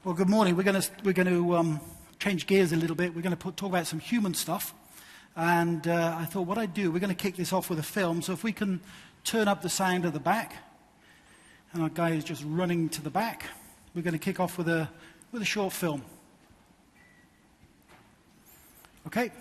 Well, good morning. We're going to change gears a little bit. We're going to talk about some human stuff. And I thought what I'd do, we're going to kick this off with a film. So if we can turn up the sound at the back. And our guy is just running to the back. We're going to kick off with a short film. Okay?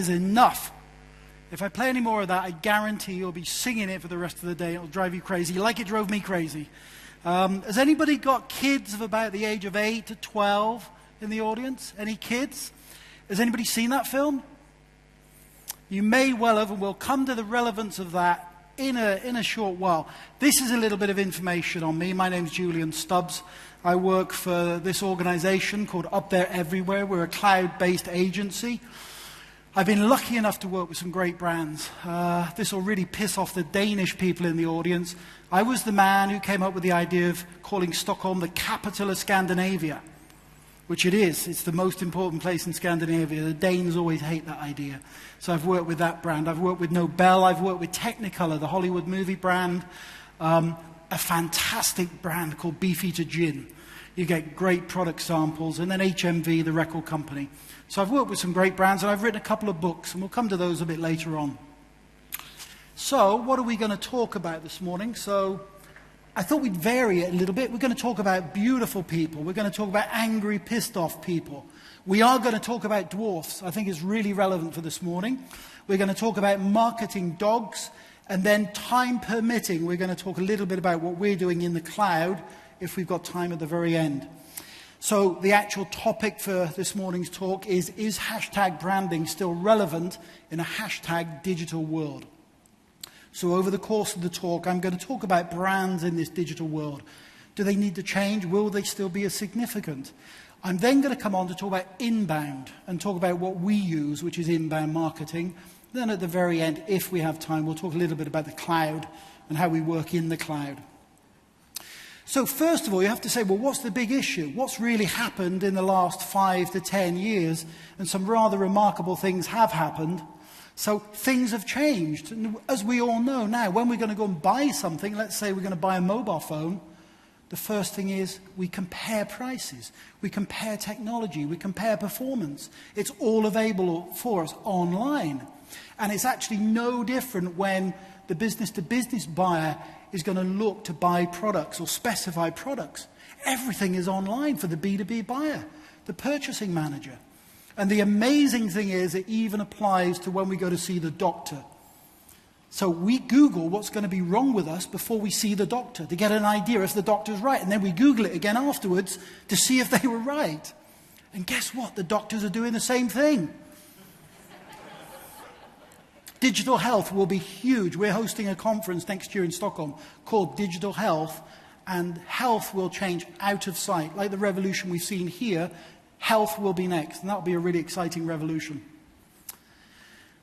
Enough. If I play any more of that, I guarantee you'll be singing it for the rest of the day. It'll drive you crazy, like it drove me crazy. Has anybody got kids of about the age of 8 to 12 in the audience? Any kids? Has anybody seen that film? You may well have, and we'll come to the relevance of that in a short while. This is a little bit of information on me. My name's Julian Stubbs. I work for this organization called Up There Everywhere. We're a cloud-based agency. I've been lucky enough to work with some great brands. This will really piss off the Danish people in the audience. I was the man who came up with the idea of calling Stockholm the capital of Scandinavia, which it is. It's the most important place in Scandinavia. The Danes always hate that idea. So I've worked with that brand. I've worked with Nobel. I've worked with Technicolor, the Hollywood movie brand. A fantastic brand called Beefeater Gin. You get great product samples. And then HMV, the record company. So I've worked with some great brands, and I've written a couple of books, and we'll come to those a bit later on. So what are we going to talk about this morning? So I thought we'd vary it a little bit. We're going to talk about beautiful people. We're going to talk about angry, pissed off people. We are going to talk about dwarfs. I think it's really relevant for this morning. We're going to talk about marketing dogs, and then time permitting, we're going to talk a little bit about what we're doing in the cloud, if we've got time at the very end. So the actual topic for this morning's talk is hashtag branding still relevant in a hashtag digital world? So over the course of the talk, I'm going to talk about brands in this digital world. Do they need to change? Will they still be as significant? I'm then going to come on to talk about inbound and talk about what we use, which is inbound marketing. Then at the very end, if we have time, we'll talk a little bit about the cloud and how we work in the cloud. So first of all, you have to say, well, what's the big issue? What's really happened in the last 5 to 10 years? And some rather remarkable things have happened. So things have changed. And as we all know now, when we're going to go and buy something, let's say we're going to buy a mobile phone, the first thing is we compare prices. We compare technology. We compare performance. It's all available for us online. And it's actually no different when the business-to-business buyer is going to look to buy products or specify products. Everything is online for the B2B buyer, the purchasing manager. And the amazing thing is it even applies to when we go to see the doctor. So we Google what's going to be wrong with us before we see the doctor to get an idea if the doctor's right. And then we Google it again afterwards to see if they were right. And guess what? The doctors are doing the same thing. Digital health will be huge. We're hosting a conference next year in Stockholm called Digital Health, and health will change out of sight. Like the revolution we've seen here, health will be next, and that'll be a really exciting revolution.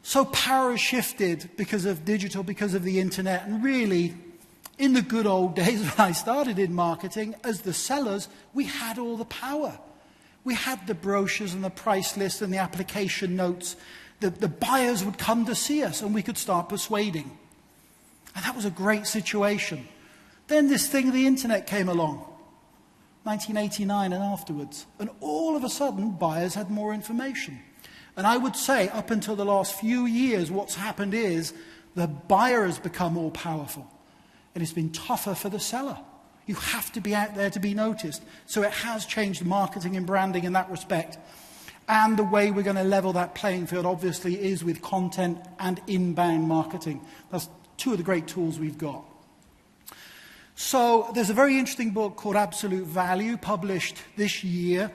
So power has shifted because of digital, because of the internet, and really, in the good old days when I started in marketing, as the sellers, we had all the power. we had the brochures and the price list and the application notes. The buyers would come to see us and we could start persuading. And that was a great situation. Then this thing, the internet, came along, 1989 and afterwards. And all of a sudden, buyers had more information. And I would say, up until the last few years, what's happened is the buyer has become more powerful. And it's been tougher for the seller. You have to be out there to be noticed. So it has changed marketing and branding in that respect. And the way we're going to level that playing field, obviously, is with content and inbound marketing. That's two of the great tools we've got. So there's a very interesting book called Absolute Value, published this year.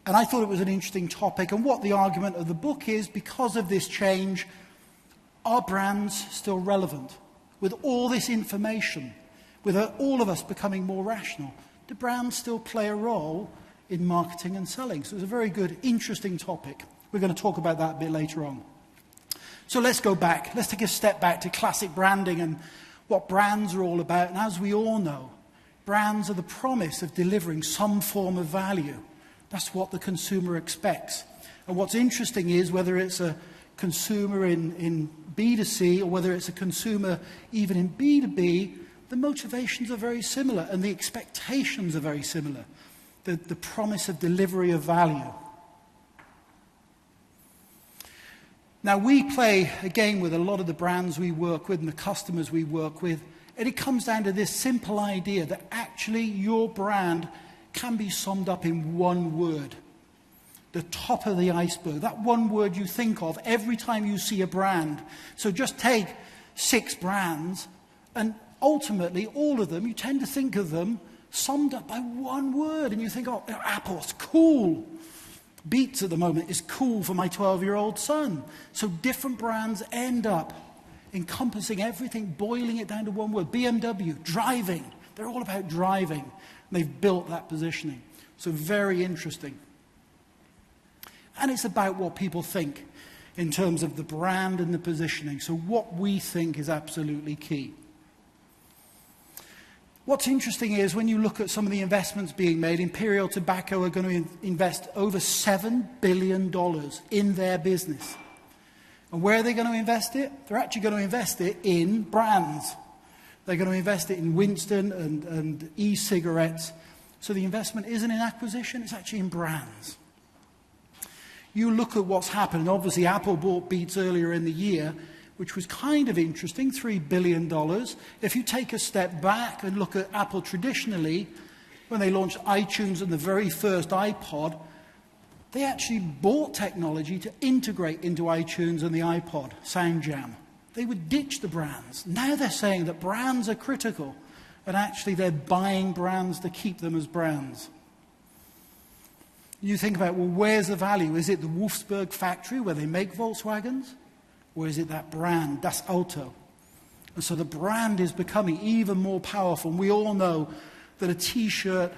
And I thought it was an interesting topic. And what the argument of the book is, because of this change, are brands still relevant? With all this information, with all of us becoming more rational, do brands still play a role in marketing and selling? So it's a very good, interesting topic. We're going to talk about that a bit later on. So let's go back. Let's take a step back to classic branding and what brands are all about. And as we all know, brands are the promise of delivering some form of value. That's what the consumer expects. And what's interesting is whether it's a consumer in B2C or whether it's a consumer even in B2B, the motivations are very similar and the expectations are very similar. The promise of delivery of value. Now, we play a game with a lot of the brands we work with and the customers we work with, and it comes down to this simple idea that actually your brand can be summed up in one word. The top of the iceberg, that one word you think of every time you see a brand. So just take 6 brands, and ultimately all of them, you tend to think of them summed up by one word, and you think, oh, Apple's cool. Beats at the moment is cool for my 12-year-old son. So different brands end up encompassing everything, boiling it down to one word. BMW, driving. They're all about driving. And they've built that positioning. So very interesting. And it's about what people think in terms of the brand and the positioning. So what we think is absolutely key. What's interesting is when you look at some of the investments being made, Imperial Tobacco are going to invest over $7 billion in their business. And where are they going to invest it? They're actually going to invest it in brands. They're going to invest it in Winston and e-cigarettes. So the investment isn't in acquisition, it's actually in brands. You look at what's happened. Obviously, Apple bought Beats earlier in the year, which was kind of interesting, $3 billion. If you take a step back and look at Apple traditionally, when they launched iTunes and the very first iPod, they actually bought technology to integrate into iTunes and the iPod, SoundJam. They would ditch the brands. Now they're saying that brands are critical, and actually they're buying brands to keep them as brands. You think about, well, where's the value? Is it the Wolfsburg factory where they make Volkswagens? Or is it that brand, Das Auto? And so the brand is becoming even more powerful. And we all know that a T-shirt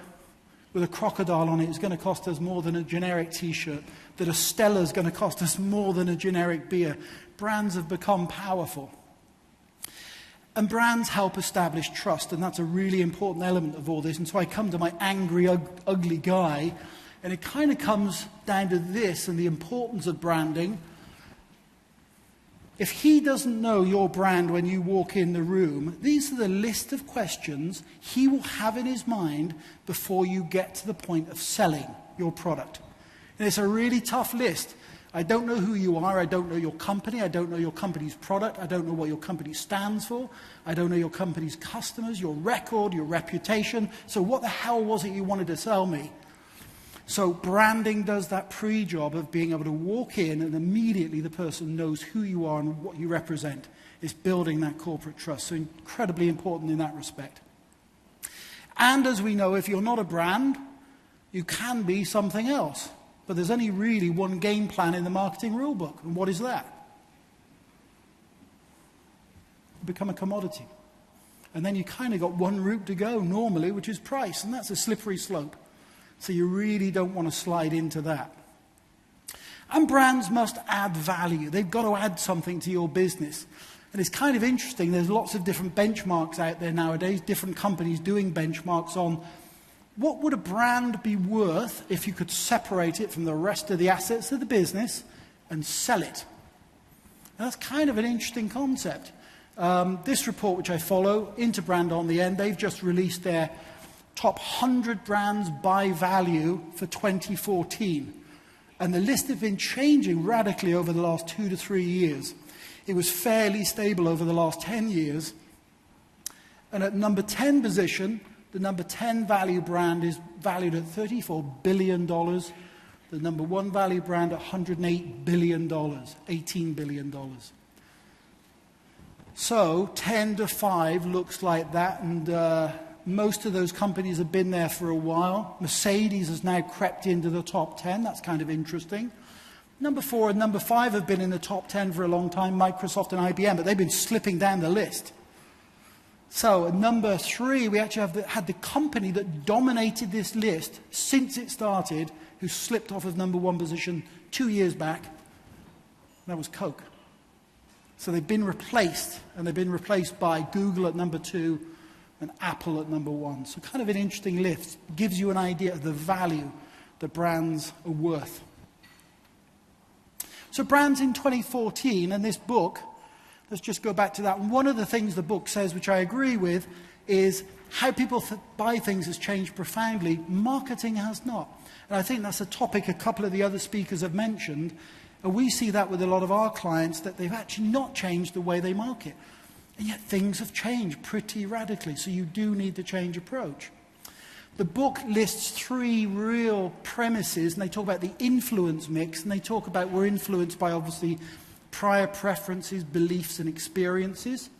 with a crocodile on it is going to cost us more than a generic T-shirt. That a Stella is going to cost us more than a generic beer. Brands have become powerful. And brands help establish trust. And that's a really important element of all this. And so I come to my angry, ugly guy. And it kind of comes down to this and the importance of branding. If he doesn't know your brand when you walk in the room, these are the list of questions he will have in his mind before you get to the point of selling your product. And it's a really tough list. I don't know who you are. I don't know your company. I don't know your company's product. I don't know what your company stands for. I don't know your company's customers, your record, your reputation. So what the hell was it you wanted to sell me? So branding does that pre-job of being able to walk in and immediately the person knows who you are and what you represent. It's building that corporate trust. So incredibly important in that respect. And as we know, if you're not a brand, you can be something else. But there's only really one game plan in the marketing rulebook. And what is that? You become a commodity. And then you kind of got one route to go normally, which is price. And that's a slippery slope. So you really don't want to slide into that. And brands must add value. They've got to add something to your business. And it's kind of interesting. There's lots of different benchmarks out there nowadays, different companies doing benchmarks on What would a brand be worth if you could separate it from the rest of the assets of the business and sell it? Now, that's kind of an interesting concept. This report, which I follow, Interbrand on the end, they've just released their top 100 brands by value for 2014. And the list has been changing radically over the last 2 to 3 years. It was fairly stable over the last 10 years. And at number 10 position, the number 10 value brand is valued at $34 billion. The number 1 value brand at $108 billion, $18 billion. So 10 to 5 looks like that, and most of those companies have been there for a while. Mercedes has now crept into the top 10. That's kind of interesting. Number 4 and number 5 have been in the top 10 for a long time, Microsoft and IBM, but they've been slipping down the list. So at number 3, we actually had the company that dominated this list since it started, who slipped off of number 1 position 2 years back. That was Coke. So they've been replaced, and they've been replaced by Google at number 2 and Apple at number 1. So kind of an interesting list. Gives you an idea of the value that brands are worth. So brands in 2014, and this book, let's just go back to that. And one of the things the book says, which I agree with, is how people buy things has changed profoundly. Marketing has not. And I think that's a topic a couple of the other speakers have mentioned. And we see that with a lot of our clients, that they've actually not changed the way they market. And yet things have changed pretty radically. So you do need to change approach. The book lists 3 real premises, and they talk about the influence mix, and they talk about we're influenced by, obviously, prior preferences, beliefs, and experiences.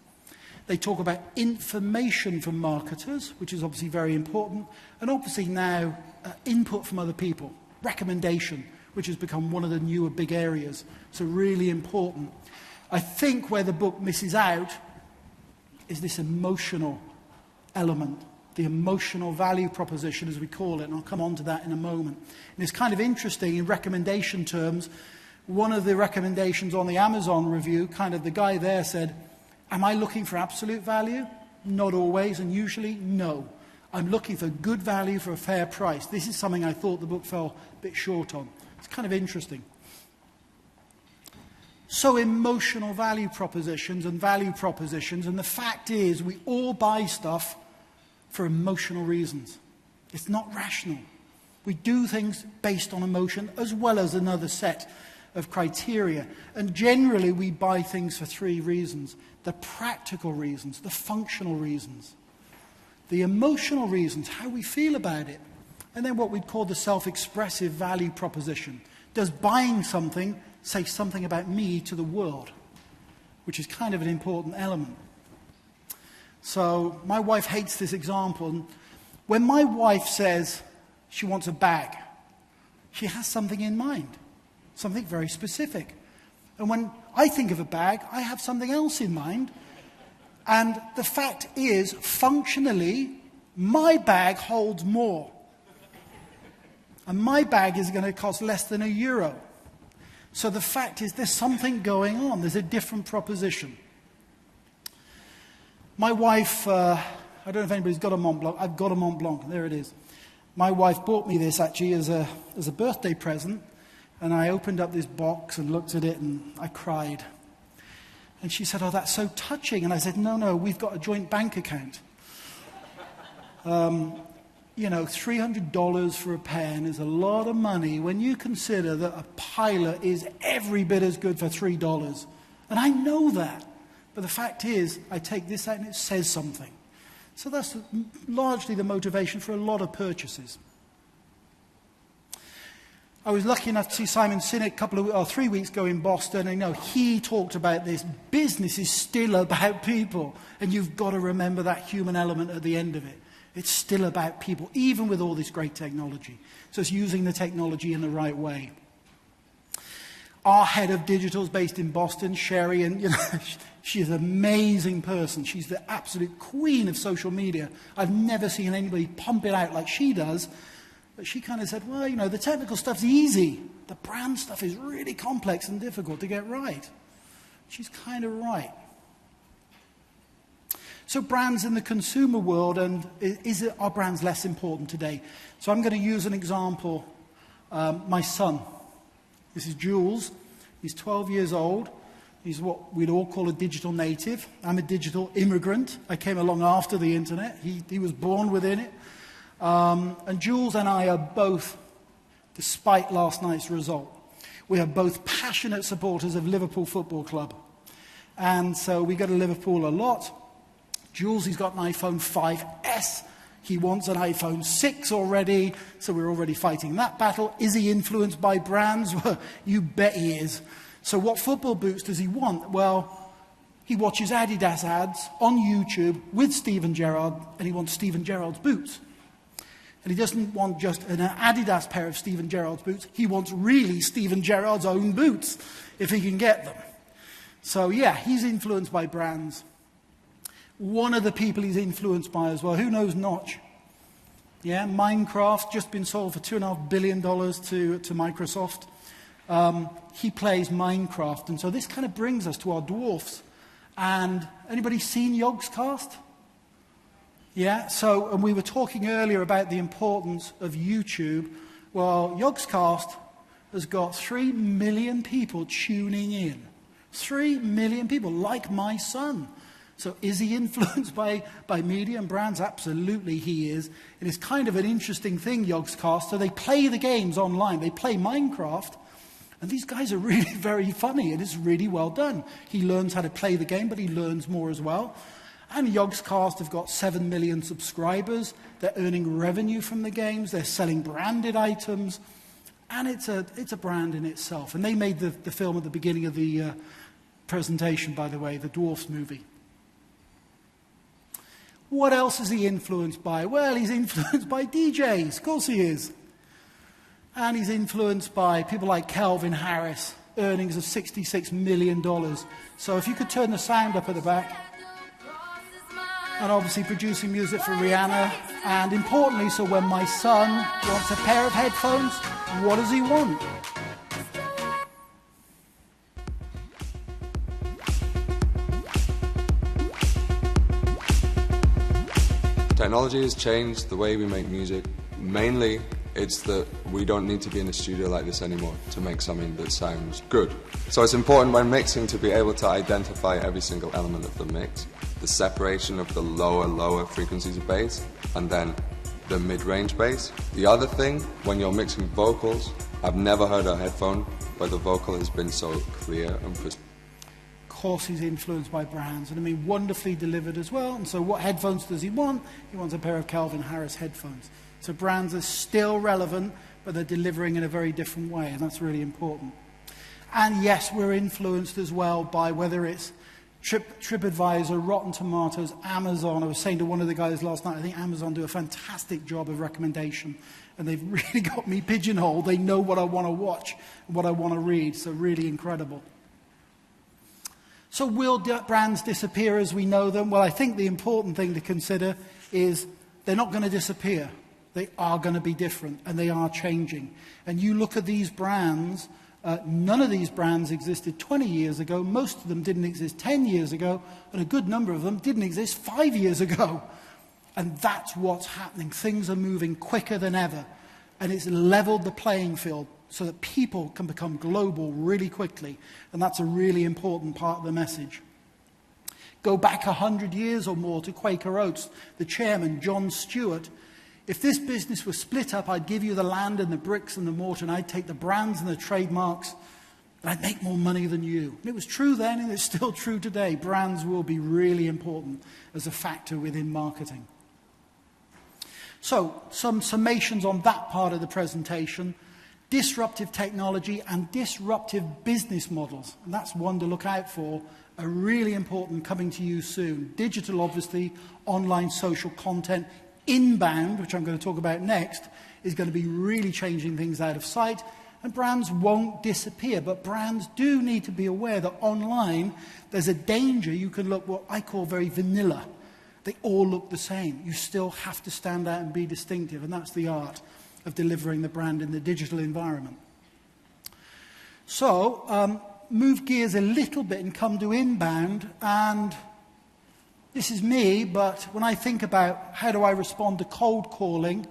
They talk about information from marketers, which is obviously very important, and obviously now input from other people, recommendation, which has become one of the newer big areas, so really important. I think where the book misses out is this emotional element, the emotional value proposition, as we call it, and I'll come on to that in a moment. And it's kind of interesting in recommendation terms. One of the recommendations on the Amazon review, kind of the guy there said, am I looking for absolute value? Not always, and usually, no. I'm looking for good value for a fair price. This is something I thought the book fell a bit short on. It's kind of interesting. So emotional value propositions, and the fact is we all buy stuff for emotional reasons. It's not rational. We do things based on emotion as well as another set of criteria. And generally we buy things for 3 reasons. The practical reasons, the functional reasons, the emotional reasons, how we feel about it, and then what we'd call the self-expressive value proposition. Does buying something say something about me to the world? Which is kind of an important element. So my wife hates this example. When my wife says she wants a bag, she has something in mind, something very specific. And when I think of a bag, I have something else in mind. And the fact is, functionally, my bag holds more. And my bag is going to cost less than €1. So the fact is, there's something going on. There's a different proposition. My wife, I don't know if anybody's got a Mont Blanc. I've got a Mont Blanc. There it is. My wife bought me this actually as a birthday present. And I opened up this box and looked at it and I cried. And she said, oh, that's so touching. And I said, no, we've got a joint bank account. $300 for a pen is a lot of money when you consider that a pilot is every bit as good for $3. And I know that. But the fact is, I take this out and it says something. So that's largely the motivation for a lot of purchases. I was lucky enough to see Simon Sinek 3 weeks ago in Boston, and he talked about this. Business is still about people, and you've got to remember that human element at the end of it. It's still about people, even with all this great technology. So it's using the technology in the right way. Our head of digital is based in Boston, Sherry, and she's an amazing person. She's the absolute queen of social media. I've never seen anybody pump it out like she does. But she kind of said, well, the technical stuff's easy. The brand stuff is really complex and difficult to get right. She's kind of right. So brands in the consumer world, and are brands less important today? So I'm going to use an example. My son, this is Jules. He's 12 years old. He's what we'd all call a digital native. I'm a digital immigrant. I came along after the internet. He was born within it. And Jules and I are both, despite last night's result, we are both passionate supporters of Liverpool Football Club. And so we go to Liverpool a lot. Jules, he's got an iPhone 5S. He wants an iPhone 6 already, so we're already fighting that battle. Is he influenced by brands? Well, you bet he is. So what football boots does he want? Well, he watches Adidas ads on YouTube with Steven Gerrard, and he wants Steven Gerrard's boots. And he doesn't want just an Adidas pair of Steven Gerrard's boots. He wants really Steven Gerrard's own boots, if he can get them. So yeah, he's influenced by brands. One of the people he's influenced by as well, who knows Notch? Yeah, Minecraft, just been sold for $2.5 billion to Microsoft. He plays Minecraft, and so this kind of brings us to our dwarfs. And anybody seen Yogscast? Yeah, so, and we were talking earlier about the importance of YouTube. Well, Yogscast has got 3 million people tuning in. 3 million people, like my son. So is he influenced by media and brands? Absolutely he is. And it's kind of an interesting thing, Yogscast. So they play the games online. They play Minecraft. And these guys are really very funny. And it's really well done. He learns how to play the game, but he learns more as well. And Yogscast have got 7 million subscribers. They're earning revenue from the games. They're selling branded items. And it's a brand in itself. And they made the film at the beginning of the presentation, by the way, the Dwarfs movie. What else is he influenced by? Well, he's influenced by DJs. Of course he is. And he's influenced by people like Calvin Harris, earnings of $66 million. So if you could turn the sound up at the back. And obviously producing music for Rihanna. And importantly, so when my son wants a pair of headphones, what does he want? Technology has changed the way we make music. Mainly, it's that we don't need to be in a studio like this anymore to make something that sounds good. So it's important when mixing to be able to identify every single element of the mix, the separation of the lower frequencies of bass, and then the mid-range bass. The other thing, when you're mixing vocals, I've never heard a headphone where the vocal has been so clear and precise. Of course he's influenced by brands, and I mean wonderfully delivered as well. And so what headphones does he want? He wants a pair of Calvin Harris headphones. So brands are still relevant, but they're delivering in a very different way, and that's really important. And yes, we're influenced as well by whether it's TripAdvisor, Rotten Tomatoes, Amazon. I was saying to one of the guys last night, I think Amazon do a fantastic job of recommendation, and they've really got me pigeonholed. They know what I want to watch, what I want to read, so really incredible. So will brands disappear as we know them? Well, I think the important thing to consider is they're not going to disappear. They are going to be different, and they are changing. And you look at these brands, none of these brands existed 20 years ago. Most of them didn't exist 10 years ago, and a good number of them didn't exist 5 years ago. And that's what's happening. Things are moving quicker than ever, and it's leveled the playing field so that people can become global really quickly. And that's a really important part of the message. Go back 100 years or more to Quaker Oats, the chairman, John Stewart. If this business was split up, I'd give you the land and the bricks and the mortar, and I'd take the brands and the trademarks, and I'd make more money than you. And it was true then, and it's still true today. Brands will be really important as a factor within marketing. So, some summations on that part of the presentation. Disruptive technology and disruptive business models, and that's one to look out for, are really important, coming to you soon. Digital, obviously, online social content, inbound, which I'm going to talk about next, is going to be really changing things out of sight. And brands won't disappear, but brands do need to be aware that online there's a danger. You can look what I call very vanilla. They all look the same. You still have to stand out and be distinctive, and that's the art of delivering the brand in the digital environment. So, move gears a little bit and come to inbound, and This is me, but when I think about how do I respond to cold calling,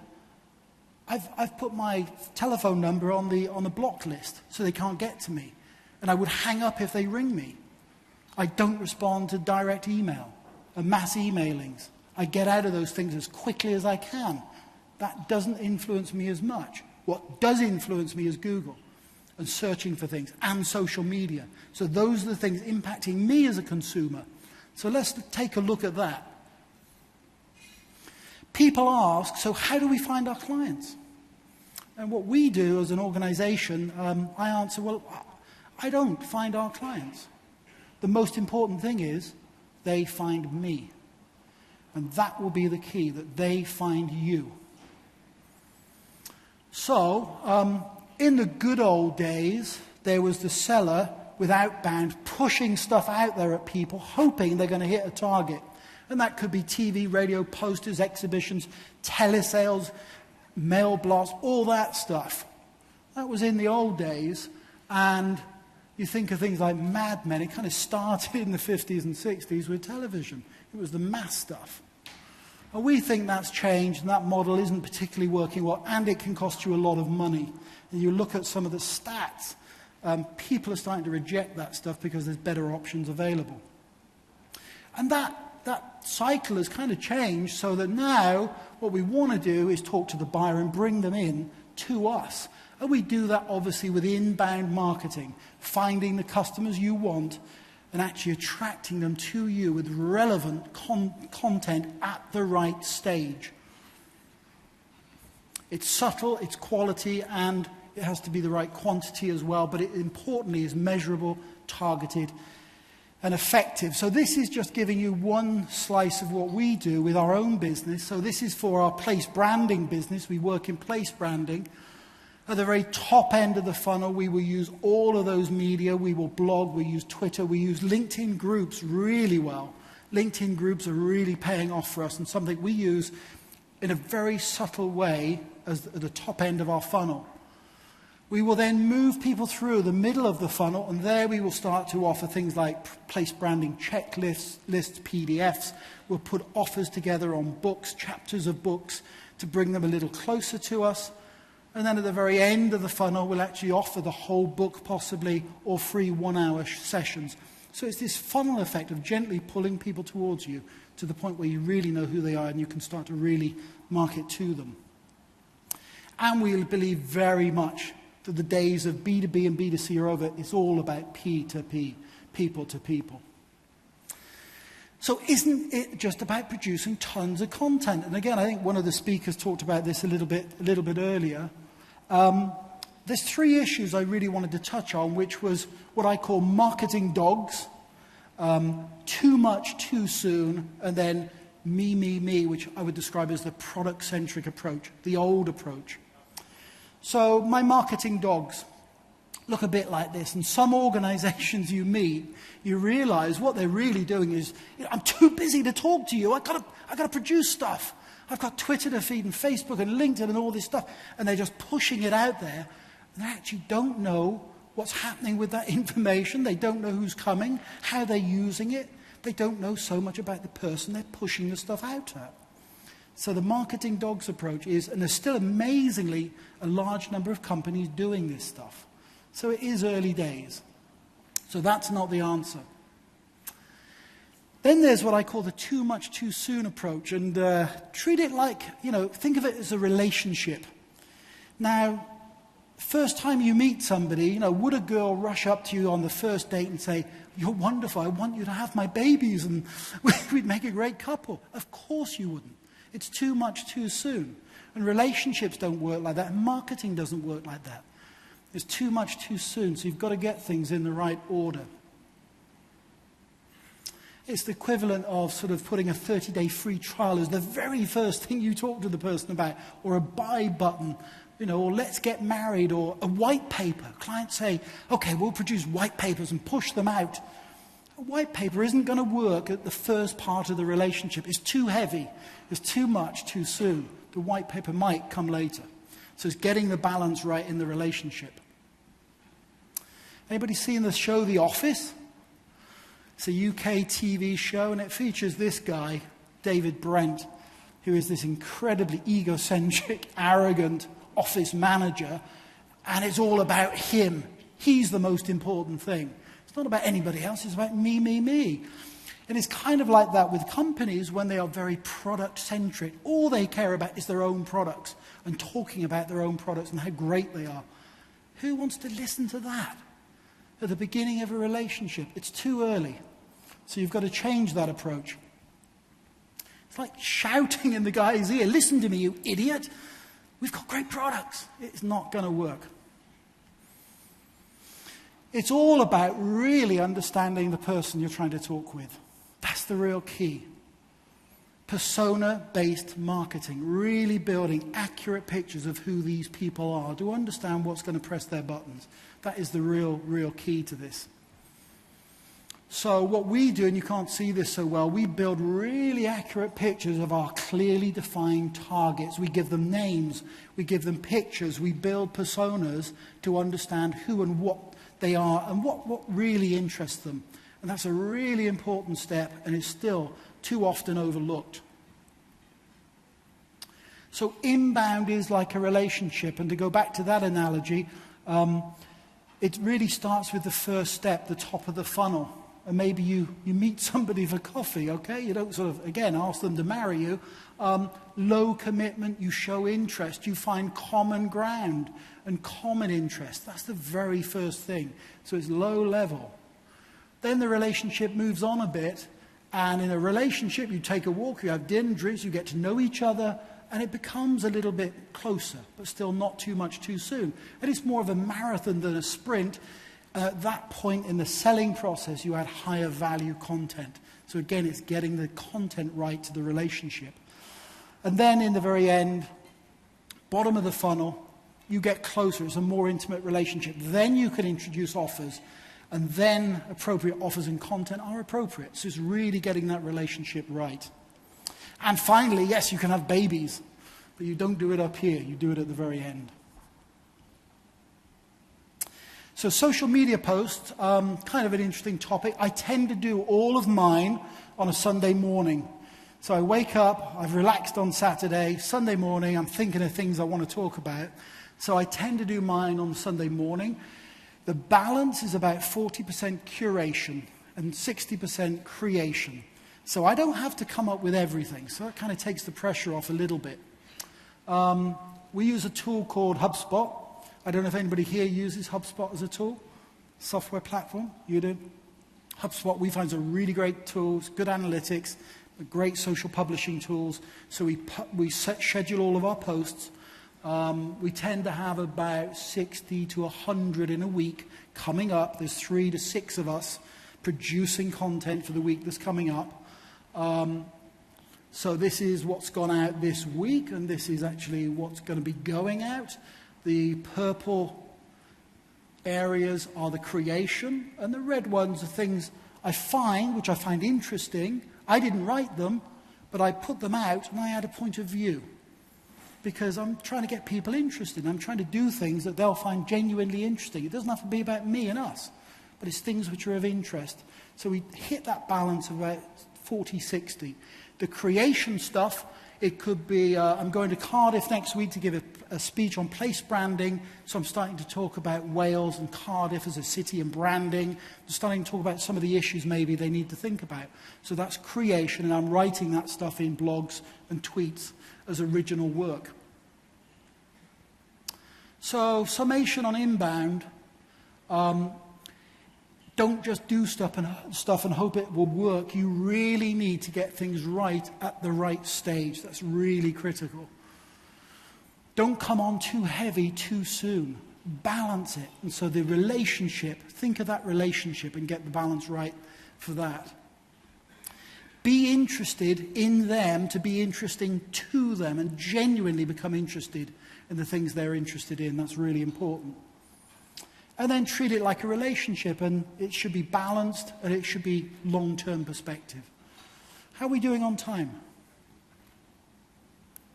I've put my telephone number on the block list so they can't get to me. And I would hang up if they ring me. I don't respond to direct email and mass emailings. I get out of those things as quickly as I can. That doesn't influence me as much. What does influence me is Google and searching for things and social media. So those are the things impacting me as a consumer. So let's take a look at that. People ask, so how do we find our clients? And what we do as an organization, I answer, well, I don't find our clients. The most important thing is they find me. And that will be the key, that they find you. So, in the good old days, there was the seller with Outbound pushing stuff out there at people, hoping they're going to hit a target. And that could be TV, radio, posters, exhibitions, telesales, mail blasts, all that stuff. That was in the old days. And you think of things like Mad Men. It kind of started in the 50s and 60s with television. It was the mass stuff. And we think that's changed, and that model isn't particularly working well, and it can cost you a lot of money. And you look at some of the stats, people are starting to reject that stuff because there's better options available. And that cycle has kind of changed so that now what we want to do is talk to the buyer and bring them in to us. And we do that obviously with inbound marketing, finding the customers you want and actually attracting them to you with relevant content at the right stage. It's subtle, it's quality, and it has to be the right quantity as well, but it importantly is measurable, targeted, and effective. So this is just giving you one slice of what we do with our own business. So this is for our place branding business. We work in place branding. At the very top end of the funnel, we will use all of those media. We will blog, we use Twitter, we use LinkedIn groups really well. LinkedIn groups are really paying off for us and something we use in a very subtle way as at the top end of our funnel. We will then move people through the middle of the funnel, and there we will start to offer things like place branding checklists, lists, PDFs. We'll put offers together on books, chapters of books, to bring them a little closer to us. And then at the very end of the funnel, we'll actually offer the whole book possibly, or free 1-hour sessions. So it's this funnel effect of gently pulling people towards you to the point where you really know who they are and you can start to really market to them. And we believe very much that the days of B2B and B2C are over. It's all about P2P, people to people. So isn't it just about producing tons of content? And again, I think one of the speakers talked about this a little bit earlier. There's three issues I really wanted to touch on, which was what I call marketing dogs, too much, too soon, and then me, which I would describe as the product-centric approach, the old approach. So my marketing dogs look a bit like this. And some organizations you meet, you realize what they're really doing is, I'm too busy to talk to you. I've got to produce stuff. I've got Twitter to feed and Facebook and LinkedIn and all this stuff. And they're just pushing it out there. And they actually don't know what's happening with that information. They don't know who's coming, how they're using it. They don't know so much about the person they're pushing the stuff out at. So the marketing dogs approach is, and there's still amazingly a large number of companies doing this stuff. So it is early days. So that's not the answer. Then there's what I call the too much, too soon approach. And treat it like, think of it as a relationship. Now, first time you meet somebody, would a girl rush up to you on the first date and say, "You're wonderful, I want you to have my babies and we'd make a great couple"? Of course you wouldn't. It's too much, too soon. And relationships don't work like that, and marketing doesn't work like that. It's too much, too soon, so you've got to get things in the right order. It's the equivalent of sort of putting a 30-day free trial as the very first thing you talk to the person about, or a buy button, or let's get married, or a white paper. Clients say, okay, we'll produce white papers and push them out. A white paper isn't going to work at the first part of the relationship. It's too heavy. It's too much, too soon. The white paper might come later. So it's getting the balance right in the relationship. Anybody seen the show The Office? It's a UK TV show, and it features this guy, David Brent, who is this incredibly egocentric, arrogant office manager, and it's all about him. He's the most important thing. It's not about anybody else, it's about me, me, me. And it's kind of like that with companies when they are very product-centric. All they care about is their own products and talking about their own products and how great they are. Who wants to listen to that at the beginning of a relationship? It's too early. So you've got to change that approach. It's like shouting in the guy's ear, listen to me, you idiot. We've got great products. It's not going to work. It's all about really understanding the person you're trying to talk with. That's the real key. Persona-based marketing, really building accurate pictures of who these people are to understand what's going to press their buttons. That is the real key to this. So what we do, and you can't see this so well, we build really accurate pictures of our clearly defined targets. We give them names, we give them pictures, we build personas to understand who and what they are and what really interests them. And that's a really important step, and it's still too often overlooked. So inbound is like a relationship, and to go back to that analogy, it really starts with the first step, the top of the funnel. And maybe you meet somebody for coffee, okay? You don't sort of, again, ask them to marry you. Low commitment, you show interest, you find common ground and common interest. That's the very first thing. So it's low level. Then the relationship moves on a bit, and in a relationship you take a walk, you have dinner, drinks, you get to know each other, and it becomes a little bit closer, but still not too much too soon. And it's more of a marathon than a sprint. At that point in the selling process, you add higher value content. So again, it's getting the content right to the relationship. And then in the very end, bottom of the funnel, you get closer. It's a more intimate relationship. Then you can introduce offers. And then appropriate offers and content are appropriate. So it's really getting that relationship right. And finally, yes, you can have babies. But you don't do it up here. You do it at the very end. So social media posts, kind of an interesting topic. I tend to do all of mine on a Sunday morning. So I wake up, I've relaxed on Saturday, Sunday morning, I'm thinking of things I want to talk about. So I tend to do mine on Sunday morning. The balance is about 40% curation and 60% creation. So I don't have to come up with everything. So that kind of takes the pressure off a little bit. We use a tool called HubSpot. I don't know if anybody here uses HubSpot as a tool, software platform. You do? HubSpot we find is a really great tool, good analytics, great social publishing tools. So we schedule all of our posts. We tend to have about 60 to 100 in a week coming up. There's 3 to 6 of us producing content for the week that's coming up. So this is what's gone out this week, and this is actually what's going to be going out. The purple areas are the creation, and the red ones are things I find, which I find interesting. I didn't write them, but I put them out, and I had a point of view. Because I'm trying to get people interested. I'm trying to do things that they'll find genuinely interesting. It doesn't have to be about me and us, but it's things which are of interest. So we hit that balance of about 40-60. The creation stuff, it could be, I'm going to Cardiff next week to give a speech on place branding. So I'm starting to talk about Wales and Cardiff as a city and branding. I'm starting to talk about some of the issues maybe they need to think about. So that's creation, and I'm writing that stuff in blogs and tweets as original work. So summation on inbound, don't just do stuff and hope it will work. You really need to get things right at the right stage. That's really critical. Don't come on too heavy too soon. Balance it. And so the relationship, think of that relationship and get the balance right for that. Be interested in them to be interesting to them, and genuinely become interested in the things they're interested in. That's really important. And then treat it like a relationship, and it should be balanced, and it should be long-term perspective. How are we doing on time?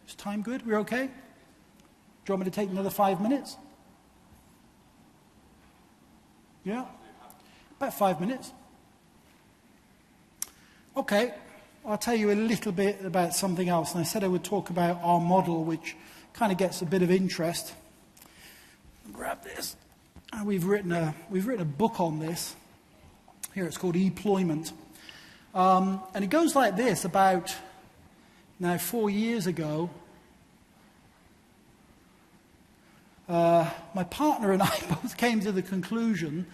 Is time good? We're okay? Do you want me to take another 5 minutes? Yeah? About 5 minutes. Okay, I'll tell you a little bit about something else. And I said I would talk about our model, which kind of gets a bit of interest. Grab this. And we've written a book on this. Here it's called ePloyment. And it goes like this. About now 4 years ago, my partner and I both came to the conclusion,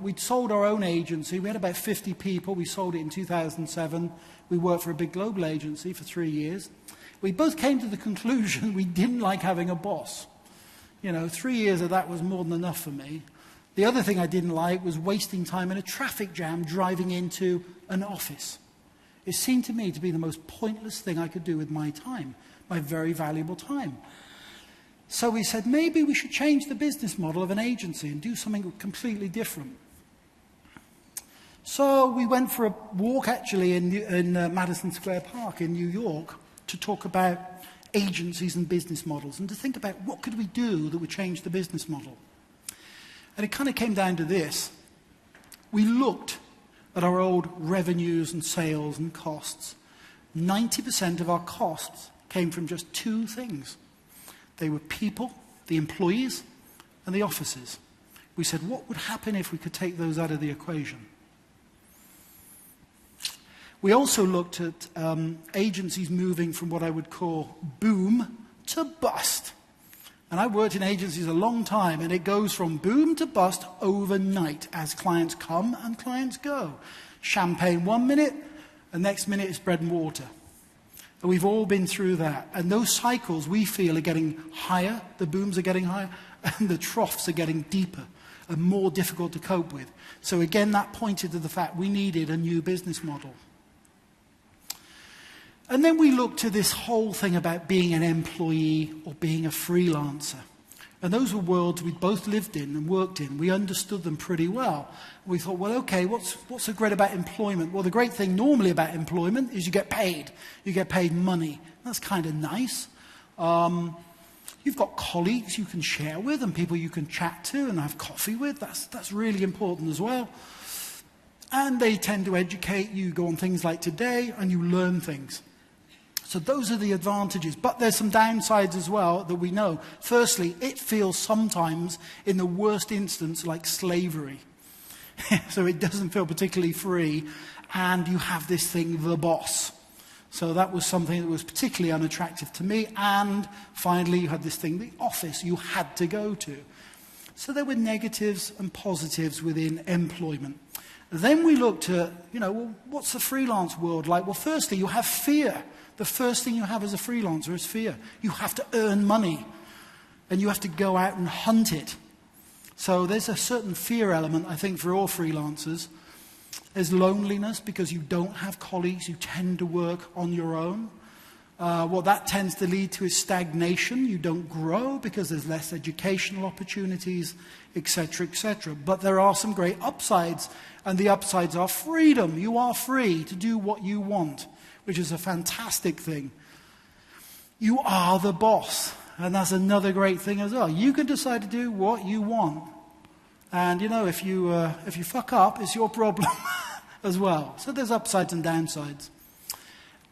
we'd sold our own agency. We had about 50 people. We sold it in 2007. We worked for a big global agency for 3 years. We both came to the conclusion we didn't like having a boss. 3 years of that was more than enough for me. The other thing I didn't like was wasting time in a traffic jam driving into an office. It seemed to me to be the most pointless thing I could do with my time, my very valuable time. So we said, maybe we should change the business model of an agency and do something completely different. So we went for a walk, actually, in Madison Square Park in New York to talk about agencies and business models and to think about what could we do that would change the business model. And it kind of came down to this. We looked at our old revenues and sales and costs. 90% of our costs came from just two things. They were people, the employees, and the offices. We said, what would happen if we could take those out of the equation? We also looked at agencies moving from what I would call boom to bust. And I worked in agencies a long time, and it goes from boom to bust overnight as clients come and clients go. Champagne 1 minute, the next minute it's bread and water. And we've all been through that. And those cycles, we feel, are getting higher. The booms are getting higher, and the troughs are getting deeper and more difficult to cope with. So again, that pointed to the fact we needed a new business model. And then we looked to this whole thing about being an employee or being a freelancer. And those were worlds we'd both lived in and worked in. We understood them pretty well. We thought, well, okay, what's so great about employment? Well, the great thing normally about employment is you get paid. You get paid money. That's kind of nice. You've got colleagues you can share with and people you can chat to and have coffee with. That's really important as well. And they tend to educate you. You go on things like Today and you learn things. So those are the advantages. But there's some downsides as well that we know. Firstly, it feels sometimes, in the worst instance, like slavery. So it doesn't feel particularly free. And you have this thing, the boss. So that was something that was particularly unattractive to me. And finally, you had this thing, the office you had to go to. So there were negatives and positives within employment. Then we looked at, well, what's the freelance world like? Well, firstly, you have fear. The first thing you have as a freelancer is fear. You have to earn money, and you have to go out and hunt it. So there's a certain fear element, I think, for all freelancers. There's loneliness because you don't have colleagues. You tend to work on your own. What that tends to lead to is stagnation. You don't grow because there's less educational opportunities, etc., etc. But there are some great upsides, and the upsides are freedom. You are free to do what you want, which is a fantastic thing. You are the boss, and that's another great thing as well. You can decide to do what you want. And, if you fuck up, it's your problem as well. So there's upsides and downsides.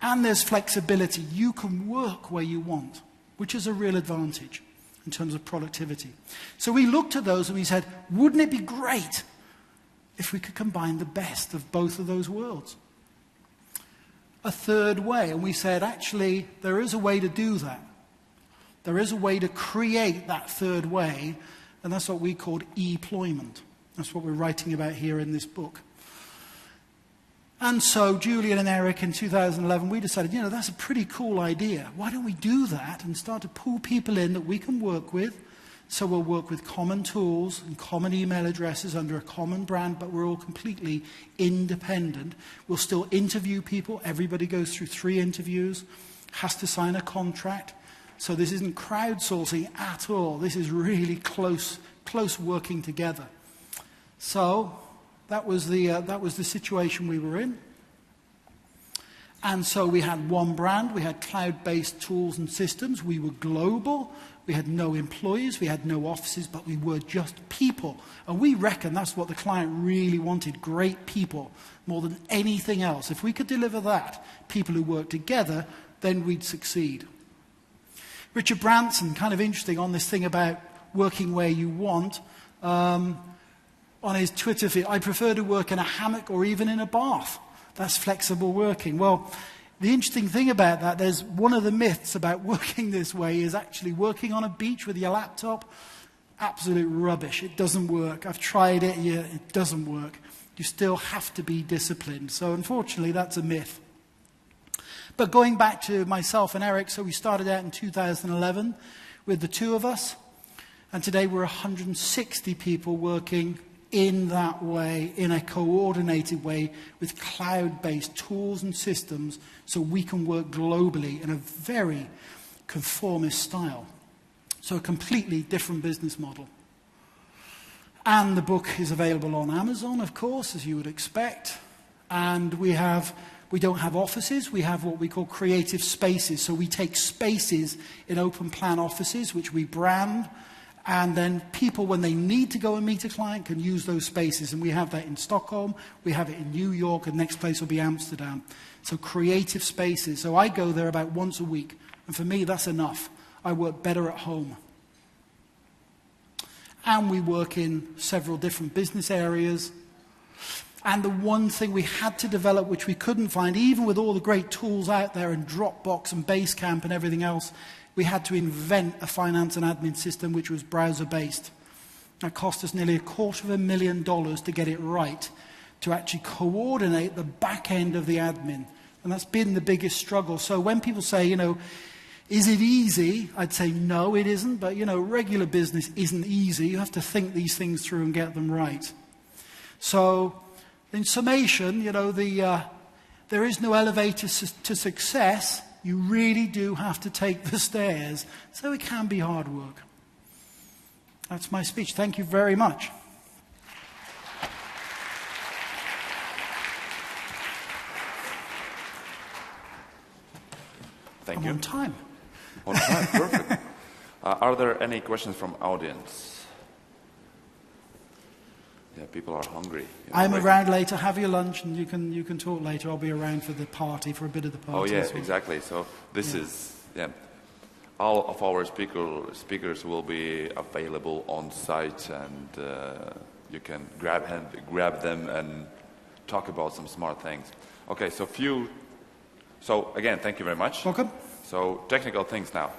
And there's flexibility. You can work where you want, which is a real advantage in terms of productivity. So we looked at those and we said, wouldn't it be great if we could combine the best of both of those worlds? A third way, and we said, actually, there is a way to do that. There is a way to create that third way, and that's what we called ePloyment. That's what we're writing about here in this book. And so Julian and Eric in 2011, we decided, that's a pretty cool idea. Why don't we do that and start to pull people in that we can work with? So we'll work with common tools and common email addresses under a common brand, but we're all completely independent. We'll still interview people. Everybody goes through 3 interviews, has to sign a contract. So this isn't crowdsourcing at all. This is really close working together. So that was the situation we were in. And so we had one brand, we had cloud-based tools and systems, we were global, We had no employees, we had no offices, but we were just people. And we reckon that's what the client really wanted, great people, more than anything else. If we could deliver that, people who work together, then we'd succeed. Richard Branson, kind of interesting on this thing about working where you want, on his Twitter feed, I prefer to work in a hammock or even in a bath. That's flexible working. Well, the interesting thing about that, there's one of the myths about working this way is actually working on a beach with your laptop. Absolute rubbish. It doesn't work. I've tried it. Yeah, it doesn't work. You still have to be disciplined. So unfortunately, that's a myth. But going back to myself and Eric, so we started out in 2011 with the two of us. And today we're 160 people working in that way, in a coordinated way, with cloud-based tools and systems, so we can work globally in a very conformist style. So a completely different business model. And the book is available on Amazon, of course, as you would expect. And we don't have offices, we have what we call creative spaces. So we take spaces in open plan offices, which we brand, and then people, when they need to go and meet a client, can use those spaces. And we have that in Stockholm, we have it in New York, and the next place will be Amsterdam. So creative spaces. So I go there about once a week. And for me, that's enough. I work better at home. And we work in several different business areas. And the one thing we had to develop, which we couldn't find, even with all the great tools out there, and Dropbox and Basecamp and everything else, we had to invent a finance and admin system which was browser-based. That cost us nearly $250,000 to get it right, to actually coordinate the back end of the admin. And that's been the biggest struggle. So when people say, is it easy? I'd say, no, it isn't. But, regular business isn't easy. You have to think these things through and get them right. So, in summation, there is no elevator to success. You really do have to take the stairs, so it can be hard work. That's my speech. Thank you very much. Thank you. On time. On time, perfect. Are there any questions from audience? Yeah, people are hungry. I'm around later. Have your lunch, and you can talk later. I'll be around for the party, for a bit of the party. Oh yeah, as well. exactly. So this is all of our speakers will be available on site, and you can grab them and talk about some smart things. Okay, so again, thank you very much. Welcome. So technical things now.